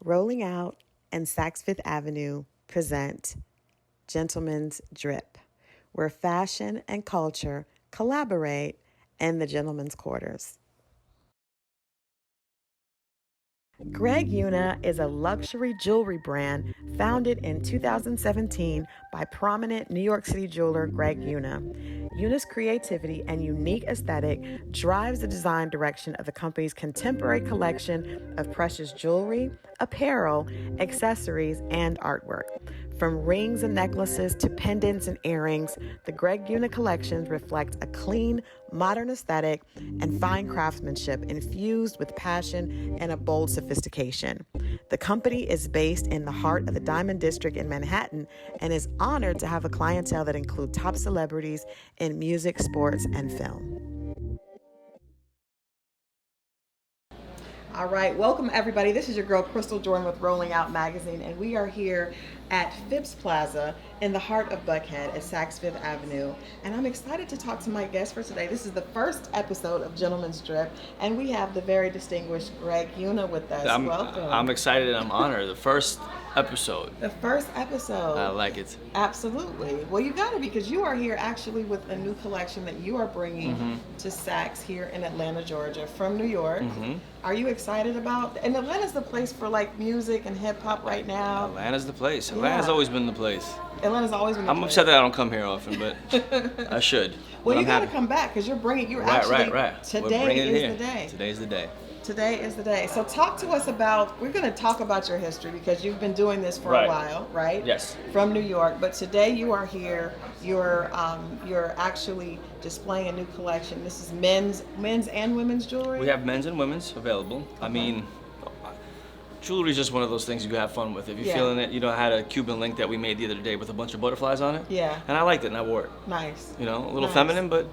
Rolling Out and Saks Fifth Avenue present Gentleman's Drip, where fashion and culture collaborate in the gentleman's quarters. Greg Yuna is a luxury jewelry brand founded in 2017 by prominent New York City jeweler Greg Yuna. Yuna's creativity and unique aesthetic drives the design direction of the company's contemporary collection of precious jewelry, apparel, accessories, and artwork. From rings and necklaces to pendants and earrings, the Greg Yuna collections reflect a clean, modern aesthetic and fine craftsmanship infused with passion and a bold sophistication. The company is based in the heart of the Diamond District in Manhattan and is honored to have a clientele that includes top celebrities in music, sports, and film. All right, welcome everybody. This is your girl Christal Jordan with Rolling Out Magazine, and we are here at Phipps Plaza in the heart of Buckhead at Saks Fifth Avenue. And I'm excited to talk to my guest for today. This is the first episode of Gentleman's Drip, and we have the very distinguished Greg Yuna with us. Welcome. I'm excited and I'm honored. The first episode. The first episode. I like it. Absolutely. Well, you got to, because you are here actually with a new collection that you are bringing to Saks here in Atlanta, Georgia, from New York. Are you excited about? And Atlanta's the place for like music and hip hop right now. Atlanta's the place. Atlanta's always been the place. Atlanta's always been the place. I'm upset that I don't come here often, but I should. Well, but you got to come back because you're actually. Right. Today is the day. Today's the day. Today is the day. So talk to us about, we're going to talk about your history because you've been doing this for a while, right? Yes. From New York. But today you are here, you're actually displaying a new collection. This is men's and women's jewelry? We have men's and women's available. Okay. I mean, jewelry is just one of those things you can have fun with. If you're feeling it, I had a Cuban link that we made the other day with a bunch of butterflies on it. Yeah. And I liked it and I wore it. Nice. A little feminine, but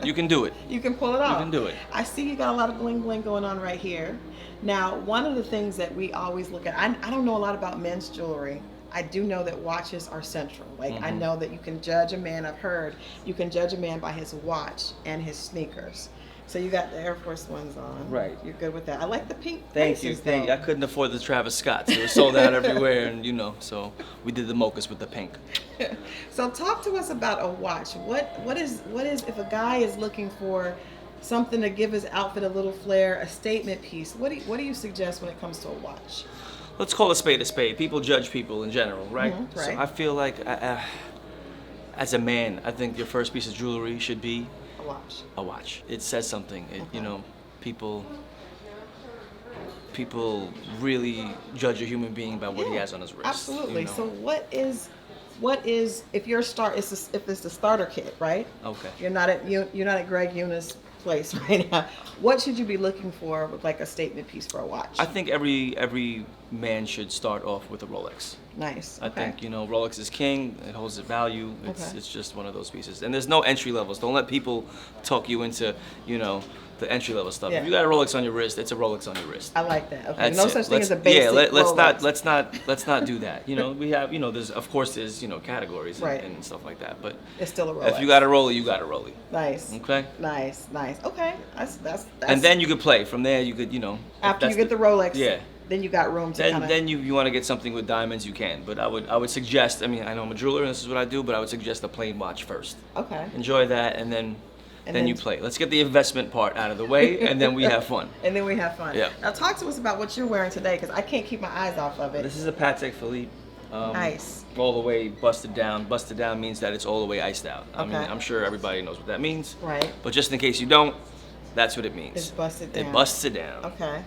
you can do it. You can pull it off. You can do it. I see you got a lot of bling bling going on right here. Now, one of the things that we always look at, I don't know a lot about men's jewelry. I do know that watches are central. I know that you can judge a man, I've heard, you can judge a man by his watch and his sneakers. So you got the Air Force Ones on. Right. You're good with that. I like the pink Thank you. I couldn't afford the Travis Scotts. They were sold out everywhere, and so we did the mochas with the pink. So talk to us about a watch. What is if a guy is looking for something to give his outfit a little flair, a statement piece? What do you suggest when it comes to a watch? Let's call a spade a spade. People judge people in general, right? Right. So I feel like as a man, I think your first piece of jewelry should be a watch. It says something. People really judge a human being by what he has on his wrist. Absolutely. So what is if you're if it's the starter kit, right? Okay. You're not at Greg Yuna's place right now. What should you be looking for with like a statement piece for a watch? I think every man should start off with a Rolex. Nice. I think Rolex is king. It holds its value. It's just one of those pieces. And there's no entry levels. Don't let people talk you into the entry level stuff. Yeah. If you got a Rolex on your wrist, it's a Rolex on your wrist. I like that. Okay. That's no it. such thing as a basic Rolex. Let's not do that. We have there's categories and stuff like that. But it's still a Rolex. If you got a Rollie, you got a Rollie. Nice. Okay. Nice. Okay. That's. And then you could play. From there, you could after you get the Rolex. Yeah. Then you got room to then you want to get something with diamonds, you can. But I would suggest. I mean, I know I'm a jeweler and this is what I do, but I would suggest a plain watch first. Okay. Enjoy that, and then you play. Let's get the investment part out of the way, and then we have fun. Yeah. Now talk to us about what you're wearing today, because I can't keep my eyes off of it. This is a Patek Philippe. Nice. All the way busted down. Busted down means that it's all the way iced out. I mean, Okay. I'm sure everybody knows what that means. Right. But just in case you don't, that's what it means. It's busted down. It busts it down. Okay.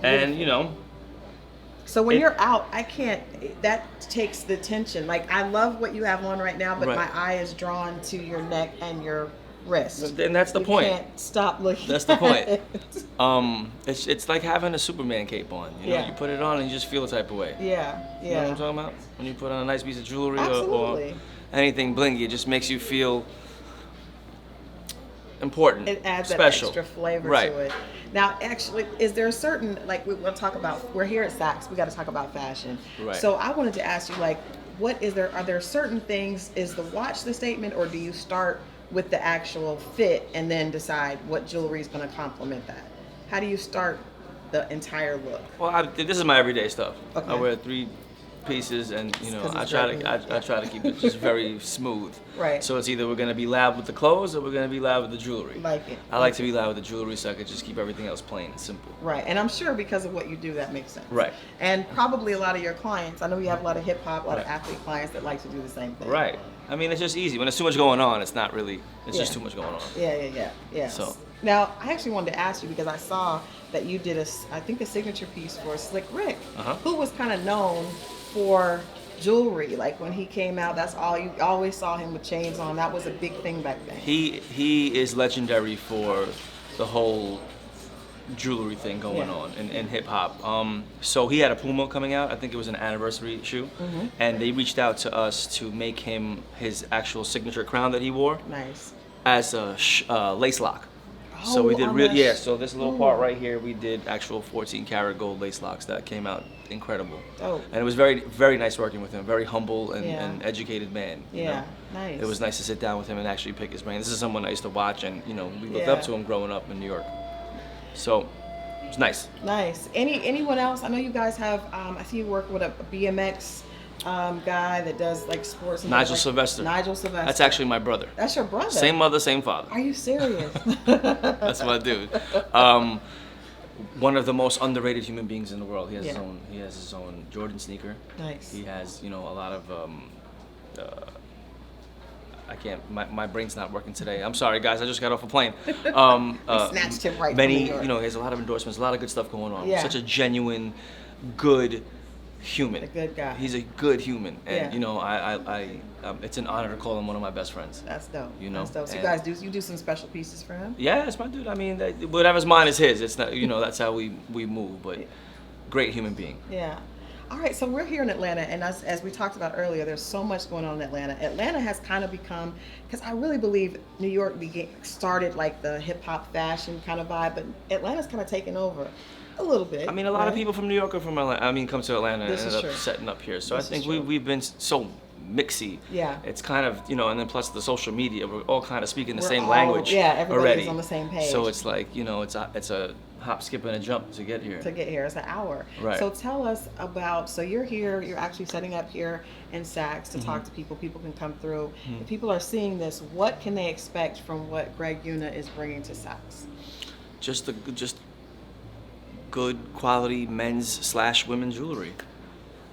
And So when you're out, that takes the tension. Like, I love what you have on right now, but my eye is drawn to your neck and your wrist. And that's the point. You can't stop looking. That's the point. It's like having a Superman cape on. You put it on and you just feel the type of way. Yeah. You know what I'm talking about? When you put on a nice piece of jewelry or anything blingy, it just makes you feel important. It adds special. that extra flavor to it. Now, actually, is there a certain, we want to talk about, we're here at Saks, we got to talk about fashion. Right. So I wanted to ask you, are there certain things, is the watch the statement, or do you start with the actual fit and then decide what jewelry is going to complement that? How do you start the entire look? Well, this is my everyday stuff. Okay. I wear 3 pieces, and you know, 'Cause I it's try very to I try to keep it just very smooth. Right. So it's either we're gonna be loud with the clothes or we're gonna be loud with the jewelry. Like it. I like to be loud with the jewelry, so I could just keep everything else plain and simple. Right, and I'm sure because of what you do, that makes sense. Right. And probably a lot of your clients, I know you have a lot of hip hop, a lot of Right. athlete clients that like to do the same thing. Right. I mean, it's just easy. When there's too much going on, it's not really. It's just Yeah. too much going on. Yeah. So. Now, I actually wanted to ask you because I saw that you did I think a signature piece for Slick Rick, who was kind of known for jewelry. Like when he came out, that's all you always saw him with chains on. That was a big thing back then. He is legendary for the whole jewelry thing going on in hip hop. So he had a Puma coming out. I think it was an anniversary shoe, and they reached out to us to make him his actual signature crown that he wore. Nice. As a lace lock. So we did so this little part right here, we did actual 14 karat gold lace locks that came out incredible. Oh. And it was very, very nice working with him. Very humble and educated man. You know? Nice. It was nice to sit down with him and actually pick his brain. This is someone I used to watch, and you know, we looked up to him growing up in New York. So it was nice. Nice. Anyone else? I know you guys have. I see you work with a BMX guy that does like sports. And Nigel like, Sylvester. Nigel Sylvester. That's actually my brother. That's your brother. Same mother, same father. Are you serious? That's my dude. One of the most underrated human beings in the world. He has his own. He has his own Jordan sneaker. Nice. He has, you know, a lot of. I can't. My brain's not working today. I'm sorry, guys. I just got off a plane. Snatched him right. Many, from New York. you know, he has a lot of endorsements, a lot of good stuff going on. Yeah. Such a genuine, good human. A good guy. He's a good human, and Yeah. you know, I it's an honor to call him one of my best friends. That's dope. You know, That's dope. So you and- guys do some special pieces for him? Yeah, it's my dude. I mean, whatever's mine is his. It's not, you know, that's how we move. But great human being. Yeah. All right, so we're here in Atlanta, and as we talked about earlier, there's so much going on in Atlanta. Atlanta has kind of become, because I really believe New York started like the hip hop fashion kind of vibe, but Atlanta's kind of taken over a little bit. I mean, a lot of people from New York are from Atlanta. I mean, come to Atlanta and This is ended up true. setting up here. So This I think is true. we've been so mixy. Yeah. It's kind of, you know, and then plus the social media, we're all kind of speaking the We're same all- language everybody's already. on the same page. So it's like, you know, it's a hop, skip, and a jump to get here. To get here, it's an hour. Right. So tell us about, so you're here, you're actually setting up here in Saks to Mm-hmm. talk to people. People can come through. If people are seeing this, what can they expect from what Greg Yuna is bringing to Saks? Just good quality men's/women's jewelry.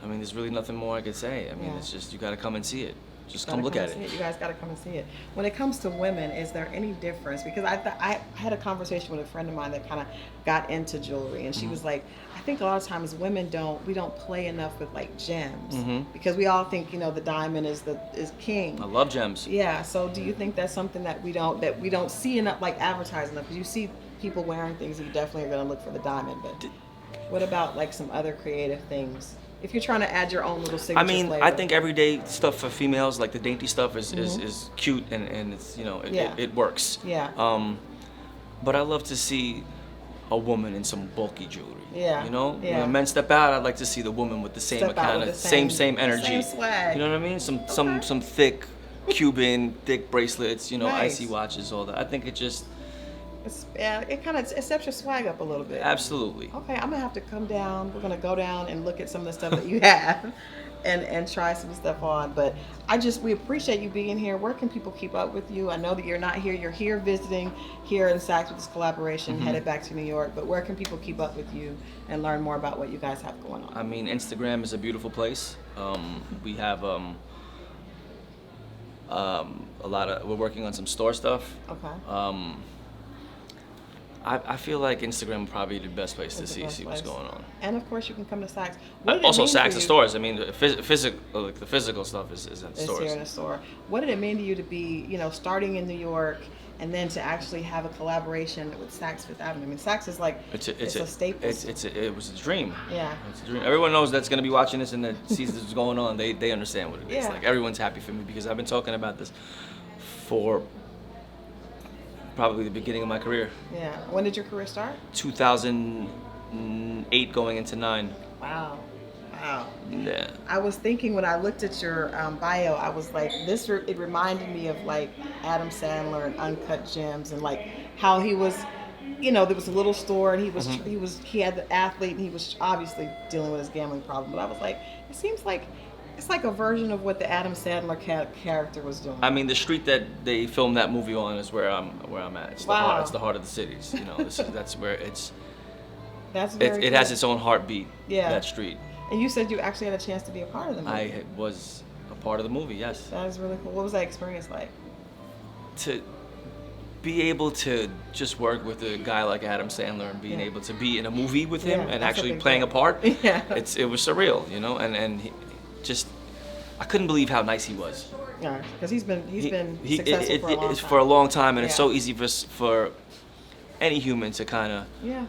I mean, there's really nothing more I could say. I mean, Yeah. it's just, you got to come and see it. Just Gotta come look and at see it. You guys got to come and see it. When it comes to women, is there any difference? Because I had a conversation with a friend of mine that kind of got into jewelry, and she was like, I think a lot of times women we don't play enough with like gems because we all think, you know, the diamond is king. I love gems. Yeah. So do you think that's something that we don't see enough, like advertising enough? Because you see people wearing things, you definitely are going to look for the diamond. But what about like some other creative things? If you're trying to add your own little signature I mean, flavor. I think everyday stuff for females, like the dainty stuff, is cute and it's, you know, it works. Yeah. But I love to see a woman in some bulky jewelry. Yeah. You know, Yeah. when men step out, I'd like to see the woman with the same Step out kind with of the same energy. same swag. You know what I mean? Some thick Cuban thick bracelets. You know, Nice. icy watches, all that. I think it just It kind of steps your swag up a little bit. absolutely. Okay, I'm gonna have to come down. We're gonna go down and look at some of the stuff that you have, and try some stuff on. But we appreciate you being here. Where can people keep up with you? I know that you're not here. You're here visiting here in Saks with this collaboration, headed back to New York. But where can people keep up with you and learn more about what you guys have going on? I mean, Instagram is a beautiful place. We have we're working on some store stuff. Okay. I feel like Instagram would probably be the best place to It's the best see what's place. going on. And of course, you can come to Saks. What did it Also, mean for Saks you- and stores. I mean, the physical stuff is in It's stores. here in the store. What did it mean to you to be, starting in New York and then to actually have a collaboration with Saks Fifth Avenue? I mean, Saks is like it's a staple. It was a dream. Yeah. It's a dream. Everyone knows that's gonna be watching this and that sees this is going on. They understand what it is. Yeah. Like everyone's happy for me because I've been talking about this for probably the beginning of my career. Yeah. When did your career start? 2008 going into 9. Wow. Wow. Yeah. I was thinking when I looked at your bio, I was like, it reminded me of like Adam Sandler and Uncut Gems and like how he was there was a little store, and he had the athlete, and he was obviously dealing with his gambling problem. But I was like, it seems like it's like a version of what the Adam Sandler character was doing. I mean, the street that they filmed that movie on is where I'm at. It's Wow. It's the heart of the cities. That's where it's. That's very It cool. has its own heartbeat. Yeah. That street. And you said you actually had a chance to be a part of the movie. I was a part of the movie. Yes. That is really cool. What was that experience like? To be able to just work with a guy like Adam Sandler and being able to be in a movie with him and that's a actually big playing deal. a part, Yeah. it was surreal, and I couldn't believe how nice he was. Yeah, because he's been successful for a long it's time. for a long time, and it's Yeah. so easy for any human to kind of Yeah.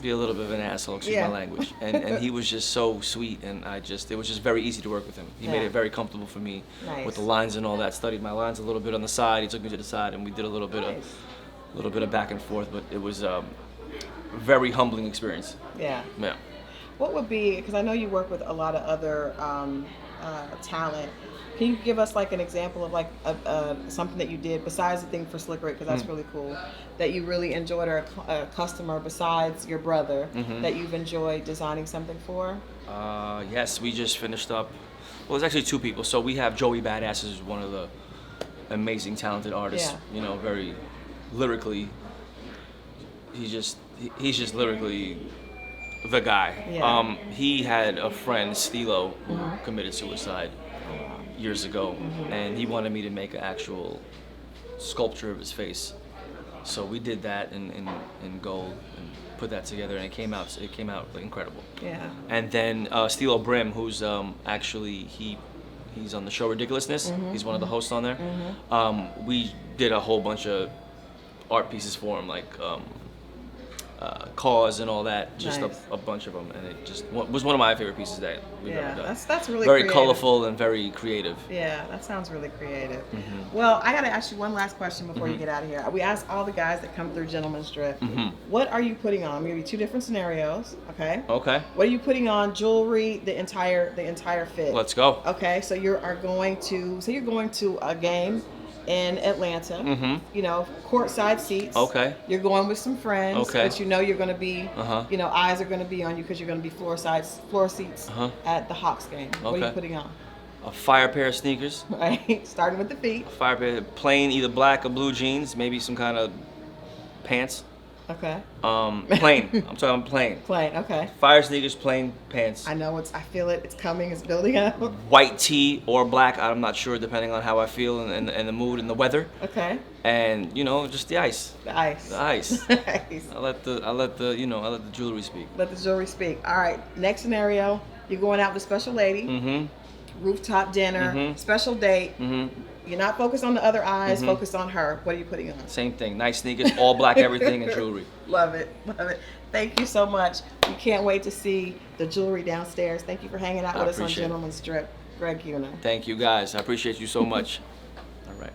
be a little bit of an asshole, excuse Yeah. my language. And he was just so sweet, and it was just very easy to work with him. He made Yeah. it very comfortable for me Nice. with the lines and all that. Studied my lines a little bit on the side. He took me to the side, and we did a little bit of back and forth. But it was a very humbling experience. Yeah. Yeah. What would be, because I know you work with a lot of other talent. Can you give us like an example of like something that you did besides the thing for Slick Rick, because that's really cool, that you really enjoyed, or a customer besides your brother that you've enjoyed designing something for? Yes, we just finished up. Well, there's actually two people. So we have Joey Badass, who's one of the amazing, talented artists. Yeah. Very lyrically. He's just lyrically the guy. Yeah. He had a friend, Stilo, who committed suicide years ago, and he wanted me to make an actual sculpture of his face. So we did that in gold and put that together, and it came out like, incredible. Yeah. And then Stilo Brim, who's actually he's on the show Ridiculousness. He's one of the hosts on there. We did a whole bunch of art pieces for him, like Cause and all that, just Nice. a bunch of them, and it just was one of my favorite pieces that we've ever done. That's really very creative. colorful and very creative. Yeah, that sounds really creative. Well, I gotta ask you one last question before you get out of here. We ask all the guys that come through Gentleman's Drip, what are you putting on? I'm gonna give you two different scenarios, okay? Okay, What are you putting on? Jewelry, the entire fit. let's go. Okay, so you're going to a game in Atlanta. Courtside seats. Okay. You're going with some friends. Okay. But you're going to be, Uh-huh. eyes are going to be on you because you're going to be floor seats at the Hawks game. What are you Okay. putting on? A fire pair of sneakers, Right, starting with the feet. fire pair, plain either black or blue jeans, maybe some kind of pants. Okay. Plain. I'm talking plain. Plain. Okay. Fire sneakers, plain pants. I know I feel it. It's coming. It's building up. White tee or black. I'm not sure, depending on how I feel and the mood and the weather. Okay. And just the ice. The ice. The ice. Nice. I let the jewelry speak. Let the jewelry speak. All right. Next scenario. You're going out with a special lady. Rooftop dinner. Special date. You're not focused on the other eyes. Focused on her. What are you putting on? Same thing. Nice sneakers, all black, everything, and jewelry. Love it. Love it. Thank you so much. We can't wait to see the jewelry downstairs. Thank you for hanging out with us on appreciate it. Gentleman's Drip. Greg Yuna. Thank you, guys. I appreciate you so much. All right.